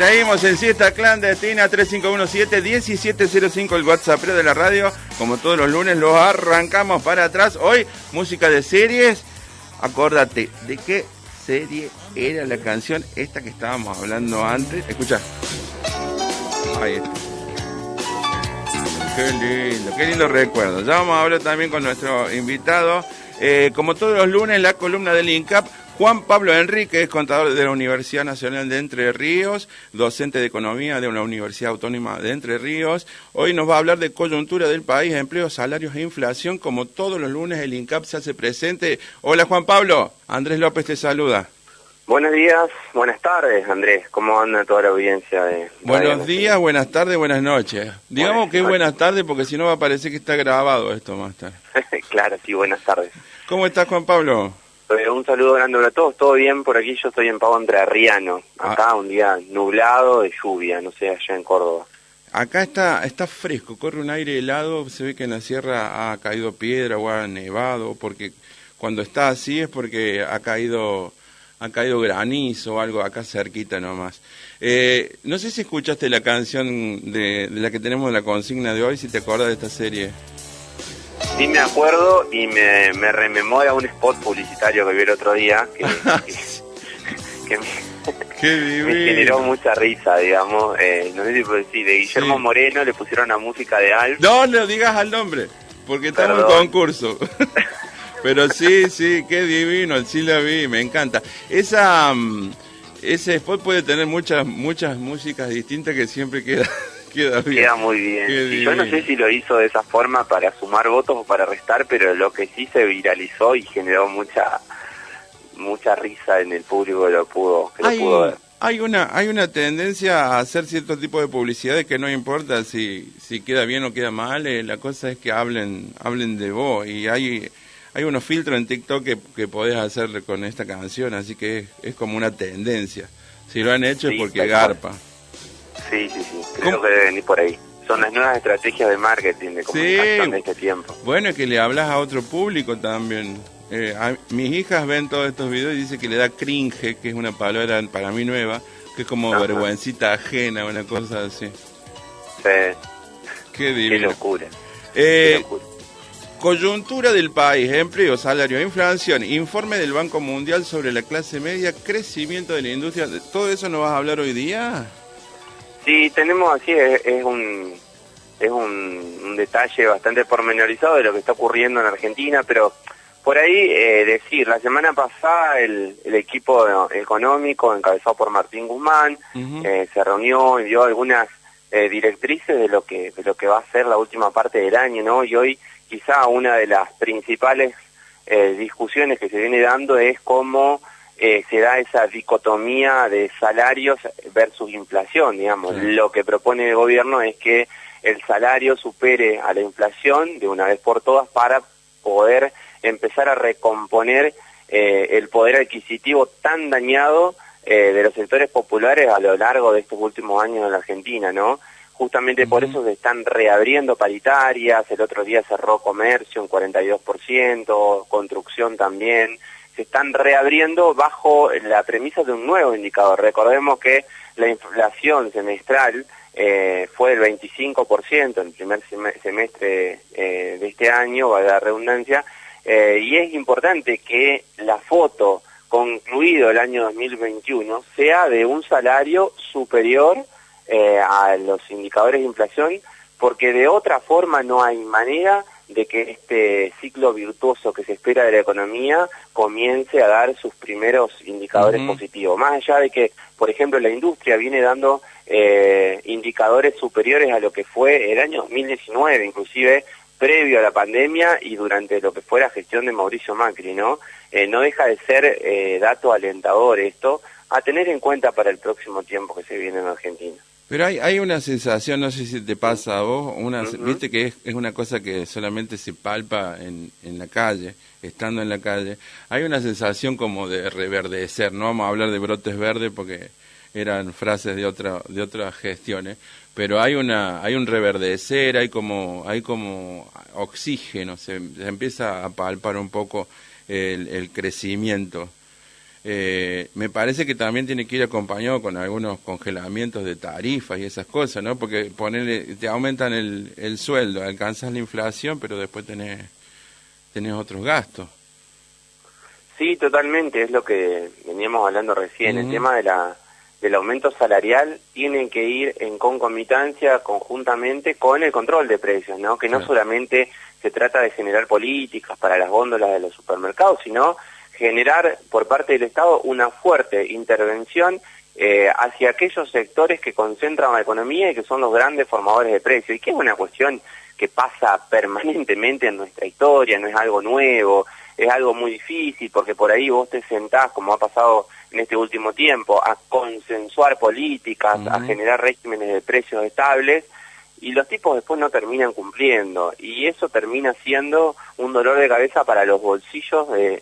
Seguimos en Siesta Clandestina, 3517-1705, el WhatsApp de la radio. Como todos los lunes, lo arrancamos para atrás. Hoy, música de series. Acordate, ¿de qué serie era la canción esta que estábamos hablando antes? Escucha. Ahí está. Qué lindo recuerdo. Ya vamos a hablar también con nuestro invitado. Como todos los lunes, la columna del INCAP. Juan Pablo Enrique es contador de la Universidad Nacional de Entre Ríos, docente de Economía de la Universidad Autónoma de Entre Ríos. Hoy nos va a hablar de coyuntura del país, empleo, salarios e inflación. Como todos los lunes, el INCAP se hace presente. Hola, Juan Pablo. Andrés López te saluda. Buenos días, buenas tardes, Andrés. ¿Cómo anda toda la audiencia? Buenos días, buenas tardes, buenas noches. Digamos que es buenas tardes porque si no va a parecer que está grabado esto más tarde. Claro, sí, buenas tardes. ¿Cómo estás, Juan Pablo? Un saludo grande para todos, todo bien por aquí, yo estoy en Pago Entrerriano, acá un día nublado de lluvia, no sé, allá en Córdoba. Acá está fresco, corre un aire helado, se ve que en la sierra ha caído piedra o ha nevado, porque cuando está así es porque ha caído granizo o algo acá cerquita nomás. No sé si escuchaste la canción de la que tenemos la consigna de hoy, si te acuerdas de esta serie. Sí me acuerdo y me rememora un spot publicitario que vi el otro día que me generó mucha risa, digamos. No sé si puedo decir, de Guillermo Moreno le pusieron la música de Alf. No le digas al nombre, porque está en un concurso. Pero sí, qué divino, sí la vi, me encanta. Ese spot puede tener muchas músicas distintas que siempre queda bien. Queda muy bien. Sí, yo no sé si lo hizo de esa forma para sumar votos o para restar, pero lo que sí se viralizó y generó mucha risa en el público que lo pudo ver. Hay una tendencia a hacer cierto tipo de publicidades que no importa si queda bien o queda mal, la cosa es que hablen de vos, y hay unos filtros en TikTok que podés hacer con esta canción, así que es como una tendencia. Si lo han hecho es porque garpa. Sí, creo que debe venir por ahí. Son las nuevas estrategias de marketing, de comunicación de este tiempo. Bueno, es que le hablas a otro público también. Mis hijas ven todos estos videos y dicen que le da cringe, que es una palabra para mí nueva, que es como vergüencita ajena, una cosa así. Sí. Qué divino. Qué locura. Coyuntura del país, empleo, salario, inflación, informe del Banco Mundial sobre la clase media, crecimiento de la industria. ¿Todo eso nos vas a hablar hoy día? Sí, tenemos así, es un detalle bastante pormenorizado de lo que está ocurriendo en Argentina, pero por ahí decir, la semana pasada el equipo económico encabezado por Martín Guzmán se reunió y dio algunas directrices de lo que va a ser la última parte del año, ¿no? Y hoy quizá una de las principales discusiones que se viene dando es cómo se da esa dicotomía de salarios versus inflación, digamos. Sí. Lo que propone el gobierno es que el salario supere a la inflación de una vez por todas para poder empezar a recomponer el poder adquisitivo tan dañado de los sectores populares a lo largo de estos últimos años en la Argentina, ¿no? Justamente por eso se están reabriendo paritarias, el otro día cerró comercio en 42%, construcción también. Se están reabriendo bajo la premisa de un nuevo indicador. Recordemos que la inflación semestral fue del 25% en el primer semestre de este año, valga la redundancia, y es importante que la foto concluido el año 2021 sea de un salario superior a los indicadores de inflación, porque de otra forma no hay manera de que este ciclo virtuoso que se espera de la economía comience a dar sus primeros indicadores positivos. Más allá de que, por ejemplo, la industria viene dando indicadores superiores a lo que fue el año 2019, inclusive previo a la pandemia y durante lo que fue la gestión de Mauricio Macri, ¿no? No deja de ser dato alentador esto, a tener en cuenta para el próximo tiempo que se viene en Argentina. Pero hay una sensación, no sé si te pasa a vos, viste que es una cosa que solamente se palpa en la calle, estando en la calle. Hay una sensación como de reverdecer, no vamos a hablar de brotes verdes porque eran frases de otras gestiones, pero hay un reverdecer, hay como oxígeno, se empieza a palpar un poco el crecimiento. Me parece que también tiene que ir acompañado con algunos congelamientos de tarifas y esas cosas, ¿no? Porque te aumentan el sueldo, alcanzas la inflación, pero después tenés otros gastos. Sí, totalmente, es lo que veníamos hablando recién. El tema del aumento salarial tiene que ir en concomitancia, conjuntamente con el control de precios, ¿no? Que no solamente se trata de generar políticas para las góndolas de los supermercados, sino generar por parte del Estado una fuerte intervención hacia aquellos sectores que concentran la economía y que son los grandes formadores de precios, y que es una cuestión que pasa permanentemente en nuestra historia, no es algo nuevo, es algo muy difícil, porque por ahí vos te sentás, como ha pasado en este último tiempo, a consensuar políticas, a generar regímenes de precios estables, y los tipos después no terminan cumpliendo, y eso termina siendo un dolor de cabeza para los bolsillos de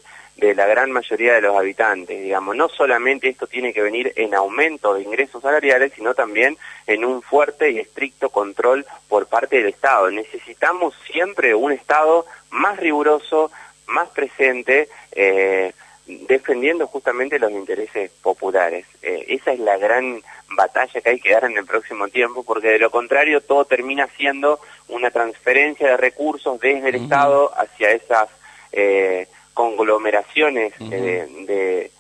la gran mayoría de los habitantes, digamos. No solamente esto tiene que venir en aumento de ingresos salariales, sino también en un fuerte y estricto control por parte del Estado. Necesitamos siempre un Estado más riguroso, más presente, defendiendo justamente los intereses populares. Esa es la gran batalla que hay que dar en el próximo tiempo, porque de lo contrario todo termina siendo una transferencia de recursos desde el Estado hacia esas conglomeraciones de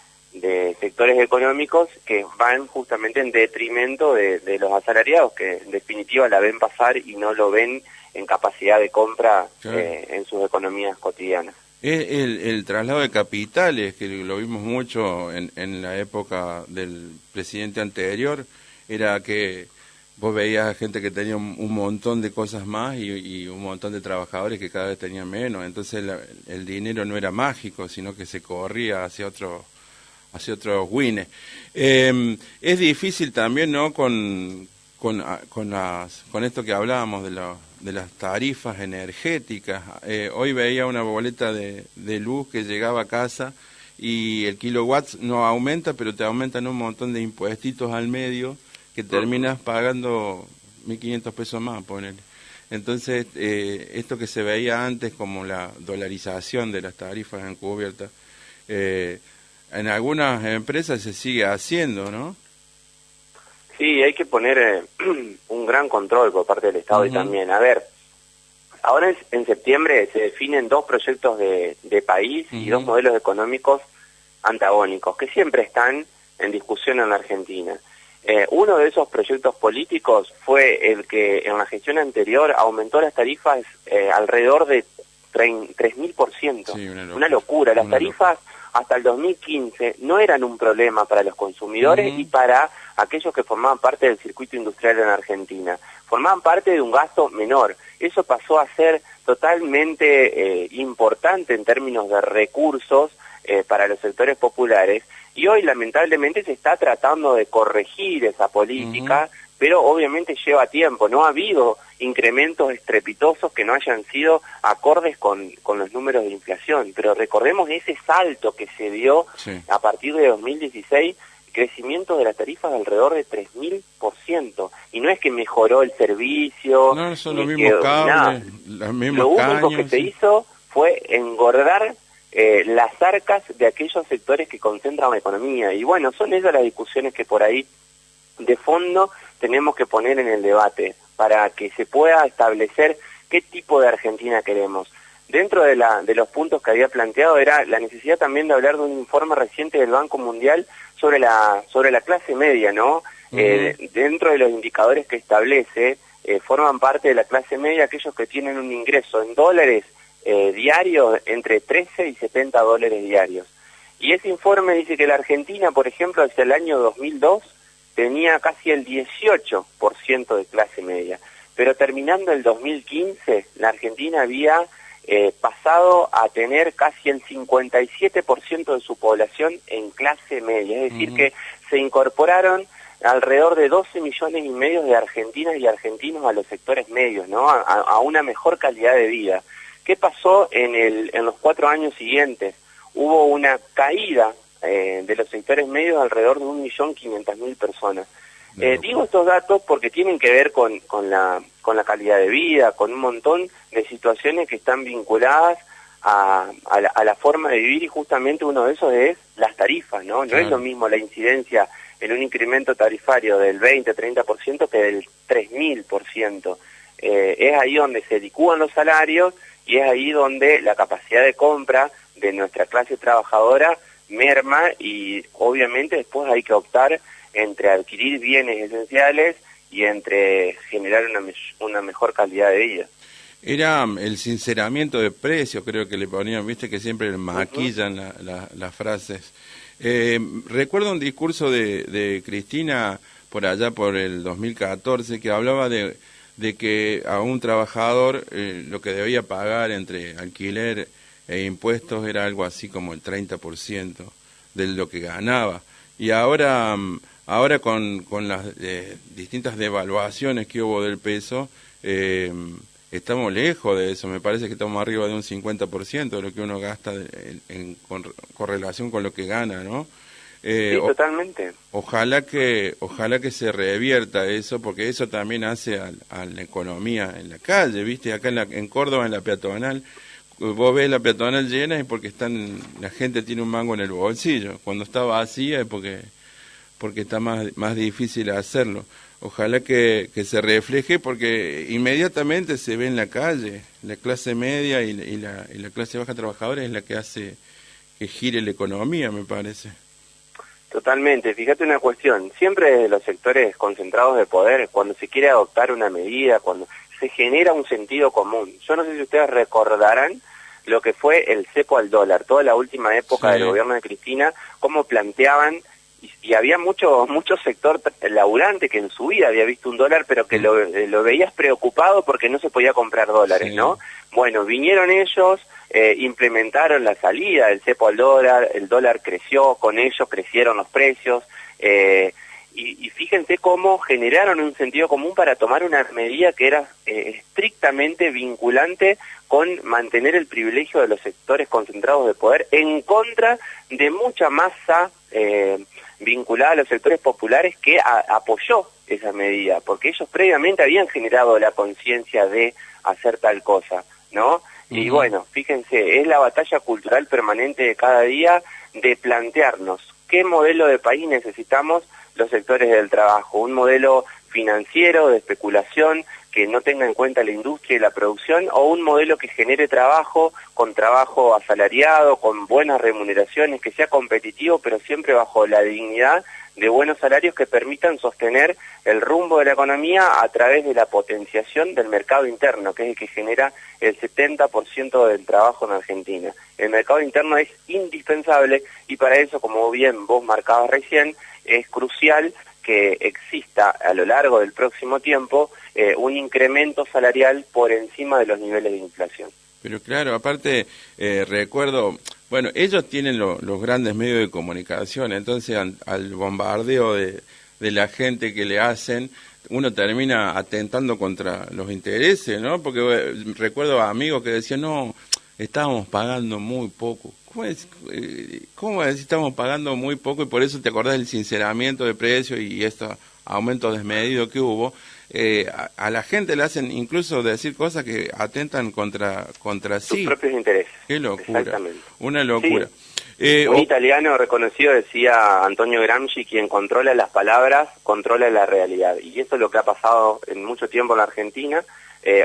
sectores económicos que van justamente en detrimento de los asalariados, que en definitiva la ven pasar y no lo ven en capacidad de compra en sus economías cotidianas. El traslado de capitales, que lo vimos mucho en la época del presidente anterior, era que vos veías gente que tenía un montón de cosas más y un montón de trabajadores que cada vez tenían menos. Entonces el dinero no era mágico, sino que se corría hacia otros wines. Es difícil también, ¿no? Con esto que hablábamos de las tarifas energéticas. Hoy veía una boleta de luz que llegaba a casa y el kilowatts no aumenta, pero te aumentan un montón de impuestitos al medio que terminas pagando 1.500 pesos más, ponele. Entonces, esto que se veía antes como la dolarización de las tarifas encubiertas, en algunas empresas se sigue haciendo, ¿no? Sí, hay que poner un gran control por parte del Estado y también, a ver, ahora en septiembre se definen dos proyectos de país y dos modelos económicos antagónicos que siempre están en discusión en la Argentina. Uno de esos proyectos políticos fue el que en la gestión anterior aumentó las tarifas alrededor de 3.000%. Sí, una locura. Las tarifas hasta el 2015 no eran un problema para los consumidores y para aquellos que formaban parte del circuito industrial en Argentina. Formaban parte de un gasto menor. Eso pasó a ser totalmente importante en términos de recursos para los sectores populares, y hoy lamentablemente se está tratando de corregir esa política, pero obviamente lleva tiempo. No ha habido incrementos estrepitosos que no hayan sido acordes con los números de inflación, pero recordemos ese salto que se dio a partir de 2016, crecimiento de las tarifas de alrededor de 3.000%, y no es que mejoró el servicio, no, son los mismos cables, las mismas lo único que se hizo fue engordar las arcas de aquellos sectores que concentran la economía. Y bueno, son esas las discusiones que por ahí de fondo tenemos que poner en el debate para que se pueda establecer qué tipo de Argentina queremos. Dentro de los puntos que había planteado era la necesidad también de hablar de un informe reciente del Banco Mundial sobre la clase media, ¿no? Dentro de los indicadores que establece, forman parte de la clase media aquellos que tienen un ingreso en dólares diarios entre 13 y 70 dólares diarios. Y ese informe dice que la Argentina, por ejemplo, desde el año 2002 tenía casi el 18% de clase media, pero terminando el 2015 la Argentina había pasado a tener casi el 57% de su población en clase media, es decir que se incorporaron alrededor de 12 millones y medio de argentinas y argentinos a los sectores medios, ¿no? A una mejor calidad de vida. ¿Qué pasó en los 4 años siguientes? Hubo una caída de los sectores medios alrededor de 1.500.000 personas. Digo estos datos porque tienen que ver con la calidad de vida, con un montón de situaciones que están vinculadas a la forma de vivir, y justamente uno de esos es las tarifas, ¿no? No es lo mismo la incidencia en un incremento tarifario del 20-30% que del 3000%. Es ahí donde se licúan los salarios y es ahí donde la capacidad de compra de nuestra clase trabajadora merma, y obviamente después hay que optar entre adquirir bienes esenciales y entre generar una mejor calidad de vida. Era el sinceramiento de precios, creo que le ponían, viste que siempre maquillan las frases. Recuerdo un discurso de Cristina por allá por el 2014 que hablaba de que a un trabajador lo que debía pagar entre alquiler e impuestos era algo así como el 30% de lo que ganaba. Y ahora con las distintas devaluaciones que hubo del peso, estamos lejos de eso. Me parece que estamos arriba de un 50% de lo que uno gasta con relación con lo que gana, ¿no? Sí, totalmente. Ojalá que se revierta eso, porque eso también hace a la economía en la calle, ¿viste? Acá en Córdoba, en la peatonal, vos ves la peatonal llena y porque la gente tiene un mango en el bolsillo. Cuando está vacía es porque está más difícil hacerlo. Ojalá que se refleje, porque inmediatamente se ve en la calle. La clase media y la clase baja trabajadora es la que hace que gire la economía, me parece. Totalmente. Fíjate una cuestión, siempre desde los sectores concentrados de poder, cuando se quiere adoptar una medida, cuando se genera un sentido común. Yo no sé si ustedes recordarán lo que fue el cepo al dólar, toda la última época del gobierno de Cristina, cómo planteaban, y había mucho sector laburante que en su vida había visto un dólar, pero que lo veías preocupado porque no se podía comprar dólares, ¿no? Bueno, vinieron ellos, implementaron la salida del cepo al dólar, el dólar creció, con ello crecieron los precios, y fíjense cómo generaron un sentido común para tomar una medida que era estrictamente vinculante con mantener el privilegio de los sectores concentrados de poder en contra de mucha masa vinculada a los sectores populares que apoyó esa medida, porque ellos previamente habían generado la conciencia de hacer tal cosa, ¿no? Y bueno, fíjense, es la batalla cultural permanente de cada día de plantearnos qué modelo de país necesitamos los sectores del trabajo, un modelo financiero de especulación que no tenga en cuenta la industria y la producción, o un modelo que genere trabajo, con trabajo asalariado, con buenas remuneraciones, que sea competitivo, pero siempre bajo la dignidad de buenos salarios que permitan sostener el rumbo de la economía a través de la potenciación del mercado interno, que es el que genera el 70% del trabajo en Argentina. El mercado interno es indispensable y para eso, como bien vos marcabas recién, es crucial que exista a lo largo del próximo tiempo un incremento salarial por encima de los niveles de inflación. Pero claro, aparte, recuerdo, bueno, ellos tienen los grandes medios de comunicación, entonces al bombardeo de la gente que le hacen, uno termina atentando contra los intereses, ¿no? Porque recuerdo a amigos que decían, no, estábamos pagando muy poco. ¿Cómo es? Estamos pagando muy poco y por eso te acordás del sinceramiento de precios y estos aumentos desmedidos que hubo. A la gente le hacen incluso decir cosas que atentan contra sí. Sus propios intereses. Qué locura. Exactamente. Una locura. Sí. Un italiano reconocido decía Antonio Gramsci, quien controla las palabras, controla la realidad. Y eso es lo que ha pasado en mucho tiempo en la Argentina.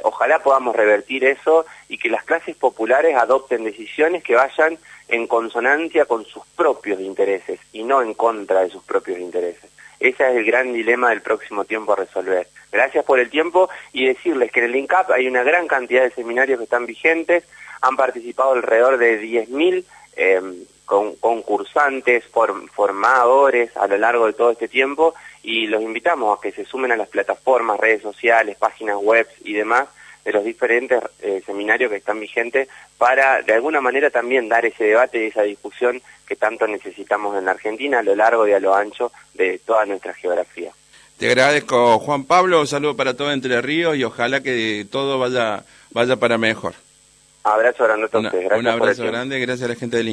Ojalá podamos revertir eso y que las clases populares adopten decisiones que vayan en consonancia con sus propios intereses y no en contra de sus propios intereses. Ese es el gran dilema del próximo tiempo a resolver. Gracias por el tiempo y decirles que en el INCAP hay una gran cantidad de seminarios que están vigentes, han participado alrededor de 10.000 concursantes, formadores a lo largo de todo este tiempo y los invitamos a que se sumen a las plataformas, redes sociales, páginas web y demás de los diferentes seminarios que están vigentes para de alguna manera también dar ese debate y esa discusión que tanto necesitamos en la Argentina a lo largo y a lo ancho de toda nuestra geografía. Te agradezco, Juan Pablo, un saludo para todo Entre Ríos y ojalá que todo vaya para mejor. Abrazo grande a ustedes. Gracias un abrazo grande, gracias a la gente del